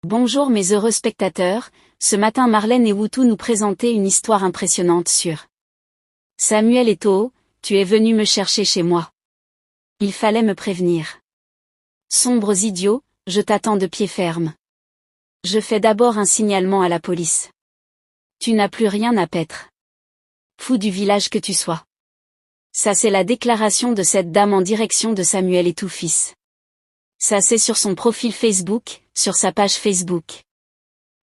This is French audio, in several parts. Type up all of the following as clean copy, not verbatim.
Bonjour mes heureux spectateurs, ce matin Marlène et Woutou nous présentaient une histoire impressionnante sur Samuel Eto'o, tu es venu me chercher chez moi. Il fallait me prévenir. Sombres idiots, je t'attends de pied ferme. Je fais d'abord un signalement à la police. Tu n'as plus rien à paître. Fou du village que tu sois. Ça c'est la déclaration de cette dame en direction de Samuel Eto'o fils. Ça c'est sur son profil Facebook, sur sa page Facebook.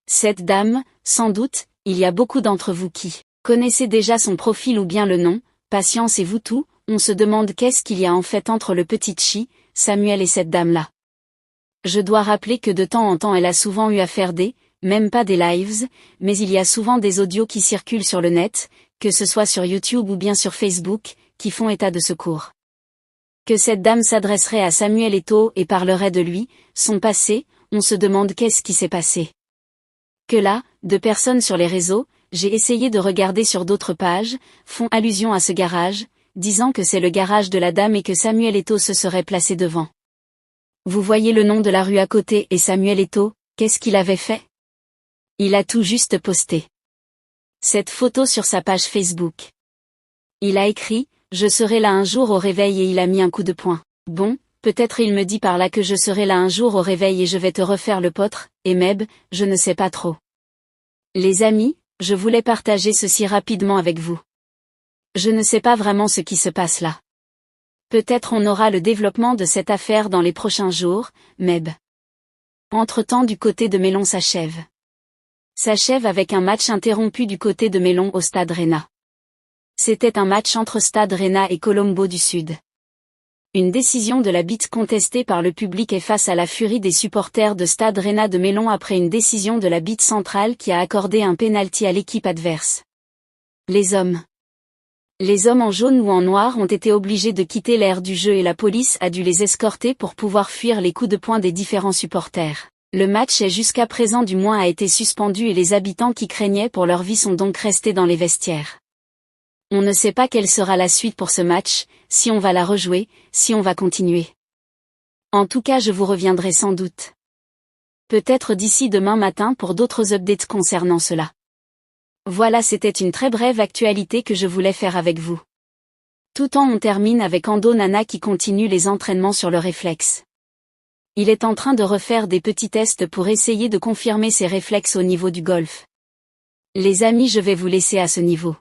Cette dame, sans doute, il y a beaucoup d'entre vous qui connaissez déjà son profil ou bien le nom, Patience et Woutou, on se demande qu'est-ce qu'il y a en fait entre le petit chi, Samuel et cette dame-là. Je dois rappeler que de temps en temps elle a souvent eu à faire même pas des lives, mais il y a souvent des audios qui circulent sur le net, que ce soit sur YouTube ou bien sur Facebook, qui font état de secours. Que cette dame s'adresserait à Samuel Eto'o et parlerait de lui, son passé, on se demande qu'est-ce qui s'est passé. Que là, de personnes sur les réseaux, j'ai essayé de regarder sur d'autres pages, font allusion à ce garage, disant que c'est le garage de la dame et que Samuel Eto'o se serait placé devant. Vous voyez le nom de la rue à côté et Samuel Eto'o, qu'est-ce qu'il avait fait? Il a tout juste posté cette photo sur sa page Facebook. Il a écrit, je serai là un jour au réveil et il a mis un coup de poing. Bon, peut-être il me dit par là que je serai là un jour au réveil et je vais te refaire le potre, et Meb, je ne sais pas trop. Les amis, je voulais partager ceci rapidement avec vous. Je ne sais pas vraiment ce qui se passe là. Peut-être on aura le développement de cette affaire dans les prochains jours, Meb. Entre-temps du côté de Melon s'achève avec un match interrompu du côté de Melon au Stade Rennais. C'était un match entre Stade Rennais et Colombo du Sud. Une décision de l'arbitre contestée par le public est face à la furie des supporters de Stade Rennais de Melon après une décision de l'arbitre central qui a accordé un pénalty à l'équipe adverse. Les hommes en jaune ou en noir ont été obligés de quitter l'aire du jeu et la police a dû les escorter pour pouvoir fuir les coups de poing des différents supporters. Le match est jusqu'à présent du moins a été suspendu et les habitants qui craignaient pour leur vie sont donc restés dans les vestiaires. On ne sait pas quelle sera la suite pour ce match, si on va la rejouer, si on va continuer. En tout cas je vous reviendrai sans doute. Peut-être d'ici demain matin pour d'autres updates concernant cela. Voilà, c'était une très brève actualité que je voulais faire avec vous. Tout en on termine avec Ando Nana qui continue les entraînements sur le réflexe. Il est en train de refaire des petits tests pour essayer de confirmer ses réflexes au niveau du golf. Les amis, je vais vous laisser à ce niveau.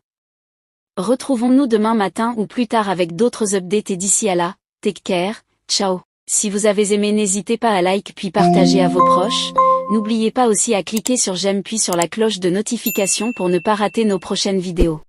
Retrouvons-nous demain matin ou plus tard avec d'autres updates et d'ici à là, take care, ciao. Si vous avez aimé, n'hésitez pas à like puis partager à vos proches. N'oubliez pas aussi à cliquer sur j'aime puis sur la cloche de notification pour ne pas rater nos prochaines vidéos.